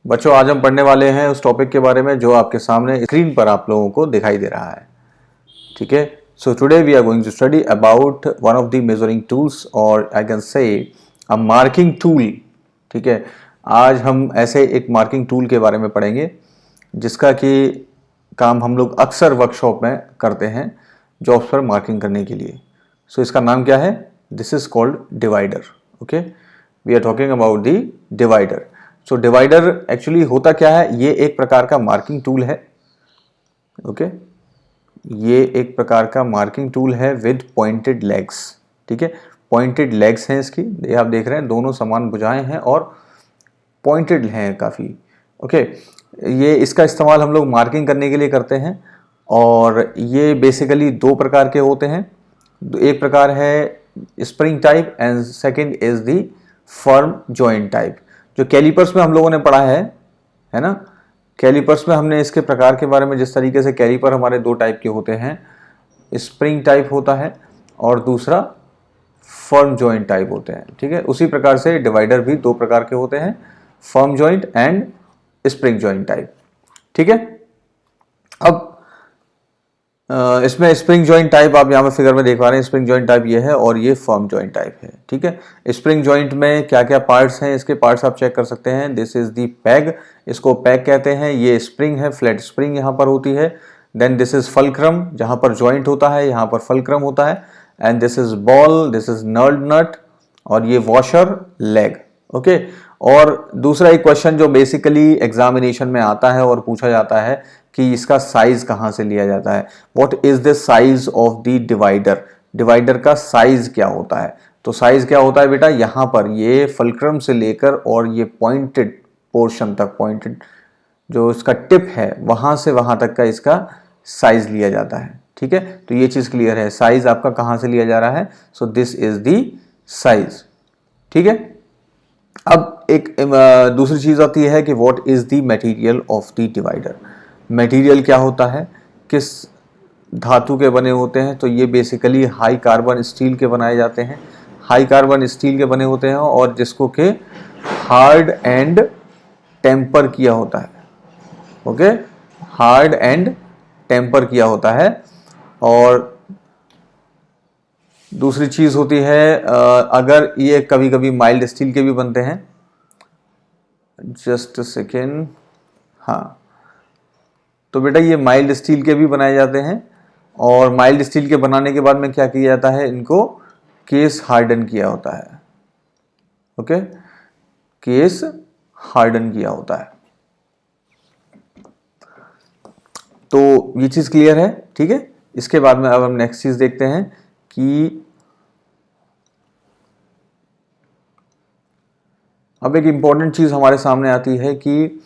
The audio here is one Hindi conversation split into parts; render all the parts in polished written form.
बच्चों, आज हम पढ़ने वाले हैं उस टॉपिक के बारे में जो आपके सामने स्क्रीन पर आप लोगों को दिखाई दे रहा है। ठीक है, so today we are going to study about one of the measuring tools और I can say a marking tool. ठीक है, आज हम ऐसे एक मार्किंग टूल के बारे में पढ़ेंगे जिसका कि काम हम लोग अक्सर वर्कशॉप में करते हैं जॉब्स पर मार्किंग करने के लिए। सो इसका नाम क्या है? This is called divider. Okay, we are talking about the divider. So divider actually होता क्या है? ये एक प्रकार का मार्किंग टूल है। ओके, ये एक प्रकार का मार्किंग टूल है विद पॉइंटेड लेग्स। ठीक है, पॉइंटेड लेग्स हैं इसकी, ये आप देख रहे हैं, दोनों समान भुजाएं हैं और पॉइंटेड हैं काफ़ी। ओके, ये इसका इस्तेमाल हम लोग मार्किंग करने के लिए करते हैं और ये बेसिकली दो प्रकार के होते हैं। एक प्रकार है spring type and second is the firm joint type. जो कैलिपर्स में हम लोगों ने पढ़ा है ना, कैलिपर्स में हमने इसके प्रकार के बारे में, जिस तरीके से कैलिपर हमारे दो टाइप के होते हैं, स्प्रिंग टाइप होता है और दूसरा फर्म जॉइंट टाइप होते हैं। ठीक है, उसी प्रकार से डिवाइडर भी दो प्रकार के होते हैं, firm joint and spring joint type. ठीक है, अब इसमें स्प्रिंग जॉइंट टाइप आप यहाँ पे फिगर में देख पा रहे हैं, स्प्रिंग जॉइंट टाइप ये है और ये फर्म जॉइंट टाइप है। ठीक है, स्प्रिंग जॉइंट में क्या क्या पार्ट्स हैं, इसके पार्ट्स आप चेक कर सकते हैं। दिस इज दी पैग, इसको पैग कहते हैं। ये स्प्रिंग है, फ्लैट स्प्रिंग यहाँ पर होती है। देन दिस इज फलक्रम, जहाँ पर जॉइंट होता है यहाँ पर फलक्रम होता है। And this is ball, this is नर्ड नट और ये वॉशर लेग। ओके, और दूसरा एक क्वेश्चन जो बेसिकली एग्जामिनेशन में आता है और पूछा जाता है कि इसका साइज कहाँ से लिया जाता है। What is the size of the divider? Divider का साइज क्या होता है? तो साइज क्या होता है बेटा, यहाँ पर ये फलक्रम से लेकर और ये पॉइंटेड पोर्शन तक, पॉइंटेड जो इसका टिप है वहां से वहां तक का इसका साइज लिया जाता है। ठीक है, तो ये चीज क्लियर है, साइज आपका कहाँ से लिया जा रहा है। So this is the size. ठीक है, अब एक दूसरी चीज आती है कि what is the material of the divider. Material क्या होता है, किस धातु के बने होते हैं? तो ये बेसिकली हाई कार्बन स्टील के बनाए जाते हैं, हाई कार्बन स्टील के बने होते हैं और जिसको के हार्ड एंड टेम्पर किया होता है। ओके, हार्ड एंड टेम्पर किया होता है। और दूसरी चीज होती है, अगर ये कभी कभी माइल्ड स्टील के भी बनते हैं। जस्ट सेकेंड, हाँ, तो बेटा ये माइल्ड स्टील के भी बनाए जाते हैं और माइल्ड स्टील के बनाने के बाद में क्या किया जाता है, इनको केस हार्डन किया होता है। ओके, केस हार्डन किया होता है। तो ये चीज क्लियर है। ठीक है, इसके बाद में अब हम नेक्स्ट चीज देखते हैं कि अब एक इंपॉर्टेंट चीज हमारे सामने आती है कि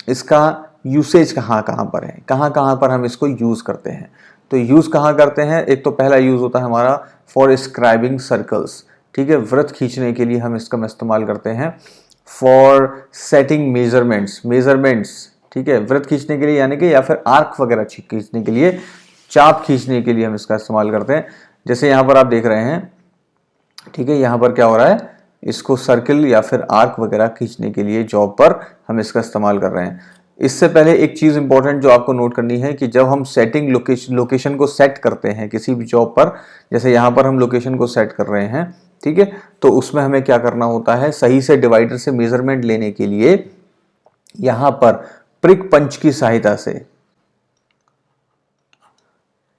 इसका यूसेज कहाँ कहाँ पर है, कहाँ कहाँ पर हम इसको यूज करते हैं। तो यूज कहाँ करते हैं? एक तो पहला यूज होता है हमारा फॉर स्क्राइबिंग सर्कल्स। ठीक है, वृत्त खींचने के लिए हम इसका इस्तेमाल करते हैं। फॉर सेटिंग मेजरमेंट्स, मेजरमेंट्स, ठीक है, वृत्त खींचने के लिए यानी कि, या फिर आर्क वगैरह खींचने के लिए, चाप खींचने के लिए हम इसका इस्तेमाल करते हैं। जैसे यहाँ पर आप देख रहे हैं, ठीक है, यहाँ पर क्या हो रहा है, इसको सर्किल या फिर आर्क वगैरह खींचने के लिए जॉब पर हम इसका इस्तेमाल कर रहे हैं। इससे पहले एक चीज इंपॉर्टेंट जो आपको नोट करनी है कि जब हम सेटिंग लोकेशन को सेट करते हैं किसी भी जॉब पर, जैसे यहाँ पर हम लोकेशन को सेट कर रहे हैं, ठीक है, तो उसमें हमें क्या करना होता है, सही से डिवाइडर से मेजरमेंट लेने के लिए यहाँ पर प्रिक पंच की सहायता से,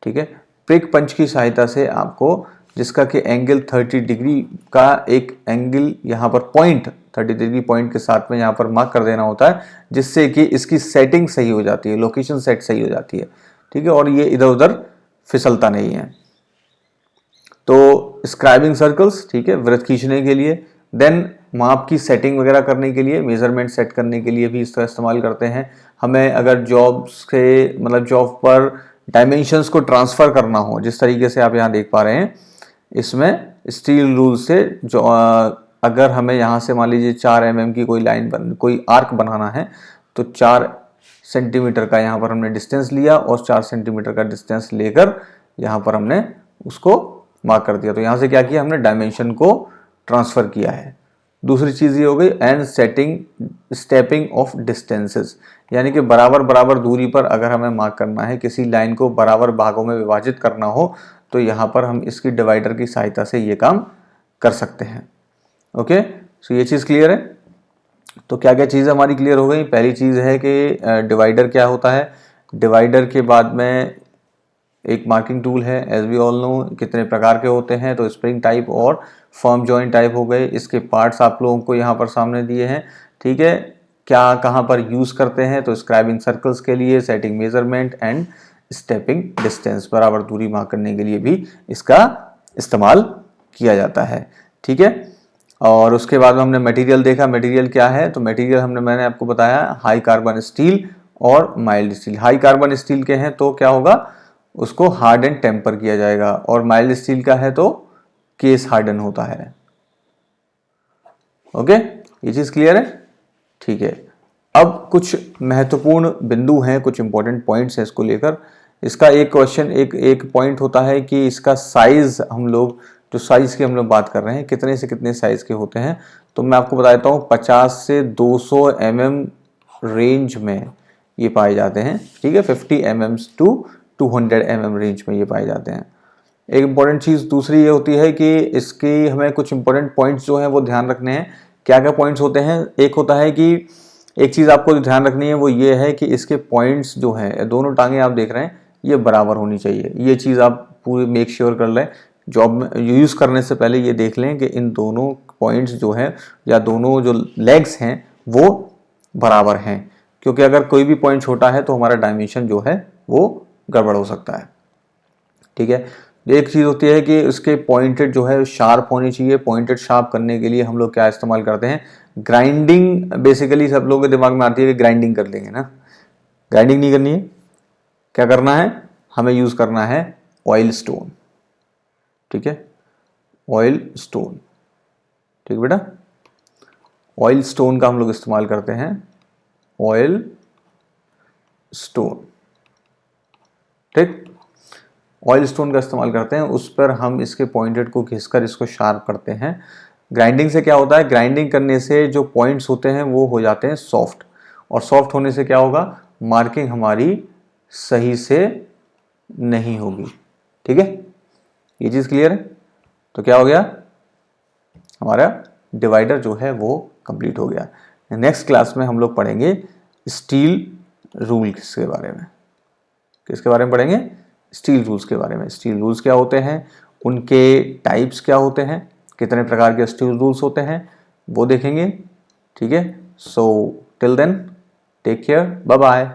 ठीक है, प्रिक पंच की सहायता से आपको, जिसका कि एंगल 30 डिग्री का एक एंगल यहाँ पर पॉइंट 30 डिग्री पॉइंट के साथ में यहाँ पर मार्क कर देना होता है, जिससे कि इसकी सेटिंग सही हो जाती है, लोकेशन सेट सही हो जाती है। ठीक है, और ये इधर उधर फिसलता नहीं है। तो स्क्राइबिंग सर्कल्स, ठीक है, वृत्त खींचने के लिए, देन माप की सेटिंग वगैरह करने के लिए, मेजरमेंट सेट करने के लिए भी इसका इस्तेमाल करते हैं। हमें अगर जॉब्स के मतलब जॉब पर डायमेंशंस को ट्रांसफर करना हो, जिस तरीके से आप यहाँ देख पा रहे हैं, इसमें स्टील रूल से जो अगर हमें यहाँ से मान लीजिए 4 mm की कोई लाइन कोई आर्क बनाना है, तो 4 सेंटीमीटर का यहाँ पर हमने डिस्टेंस लिया और 4 सेंटीमीटर का डिस्टेंस लेकर यहाँ पर हमने उसको मार्क कर दिया। तो यहाँ से क्या किया, हमने डायमेंशन को ट्रांसफर किया है। दूसरी चीज़ ये हो गई and setting stepping of distances, यानी कि बराबर बराबर दूरी पर अगर हमें मार्क करना है, किसी लाइन को बराबर भागों में विभाजित करना हो, तो यहाँ पर हम इसकी डिवाइडर की सहायता से ये काम कर सकते हैं। ओके, सो ये चीज़ क्लियर है। तो क्या क्या चीज़ हमारी क्लियर हो गई। पहली चीज़ है कि डिवाइडर क्या होता है। डिवाइडर के बाद में एक मार्किंग टूल है, एज वी ऑल नो कितने प्रकार के होते हैं, तो स्प्रिंग टाइप और फर्म जॉइंट टाइप हो गए। इसके पार्ट्स आप लोगों को यहाँ पर सामने दिए हैं, ठीक है। क्या कहाँ पर यूज़ करते हैं, तो स्क्राइबिंग सर्कल्स के लिए, setting measurement and stepping distance, बराबर दूरी मार्क करने के लिए भी इसका इस्तेमाल किया जाता है, ठीक है। और उसके बाद में हमने मटेरियल देखा। मटेरियल क्या है, तो मटेरियल मैंने आपको बताया हाई कार्बन स्टील और mild steel. High carbon steel के हैं तो क्या होगा, उसको हार्ड एंड टेम्पर किया जाएगा, और माइल्ड स्टील का है तो केस हार्डन होता है। ओके, ये चीज क्लियर है, ठीक है। अब कुछ महत्वपूर्ण बिंदु हैं, कुछ इंपॉर्टेंट पॉइंट्स हैं इसको लेकर। इसका एक क्वेश्चन, एक पॉइंट होता है कि इसका साइज, हम लोग जो साइज की हम लोग बात कर रहे हैं, कितने से कितने साइज के होते हैं, तो मैं आपको बता देता हूँ 50 से 200 mm रेंज में ये पाए जाते हैं, ठीक है। 50 mm टू 200 mm रेंज में ये पाए जाते हैं। एक इम्पॉर्टेंट चीज़ दूसरी ये होती है कि इसकी हमें कुछ इंपॉर्टेंट पॉइंट्स जो हैं वो ध्यान रखने हैं। क्या क्या पॉइंट्स होते हैं, एक होता है कि एक चीज़ आपको जो ध्यान रखनी है वो ये है कि इसके पॉइंट्स जो हैं, दोनों टांगें आप देख रहे हैं, ये बराबर होनी चाहिए। ये चीज़ आप पूरी मेक श्योर कर लें, जॉब में यूज़ करने से पहले ये देख लें कि इन दोनों पॉइंट्स जो हैं या दोनों जो लेग्स हैं वो बराबर हैं, क्योंकि अगर कोई भी पॉइंट छोटा है तो हमारा डायमेंशन जो है वो गड़बड़ हो सकता है, ठीक है। एक चीज़ होती है कि उसके पॉइंटेड जो है शार्प होनी चाहिए। पॉइंटेड शार्प करने के लिए हम लोग क्या इस्तेमाल करते हैं, ग्राइंडिंग। बेसिकली सब लोगों के दिमाग में आती है कि ग्राइंडिंग कर लेंगे ना, ग्राइंडिंग नहीं करनी है। क्या करना है, हमें यूज़ करना है ऑयल स्टोन, ठीक है, ऑयल स्टोन, ठीक है बेटा। ऑयल स्टोन का हम लोग इस्तेमाल करते हैं, ऑयल स्टोन, ठीक। ऑयल स्टोन का इस्तेमाल करते हैं, उस पर हम इसके पॉइंटेड को घिसकर इसको शार्प करते हैं। ग्राइंडिंग से क्या होता है, ग्राइंडिंग करने से जो पॉइंट्स होते हैं वो हो जाते हैं सॉफ्ट, और सॉफ्ट होने से क्या होगा, मार्किंग हमारी सही से नहीं होगी, ठीक है। ये चीज़ क्लियर है। तो क्या हो गया, हमारा डिवाइडर जो है वो कंप्लीट हो गया। नेक्स्ट क्लास में हम लोग पढ़ेंगे स्टील रूल के बारे में। किसके बारे में पढ़ेंगे, स्टील रूल्स के बारे में। स्टील रूल्स क्या होते हैं, उनके टाइप्स क्या होते हैं, कितने प्रकार के स्टील रूल्स होते हैं, वो देखेंगे, ठीक है। So till then take care, bye bye.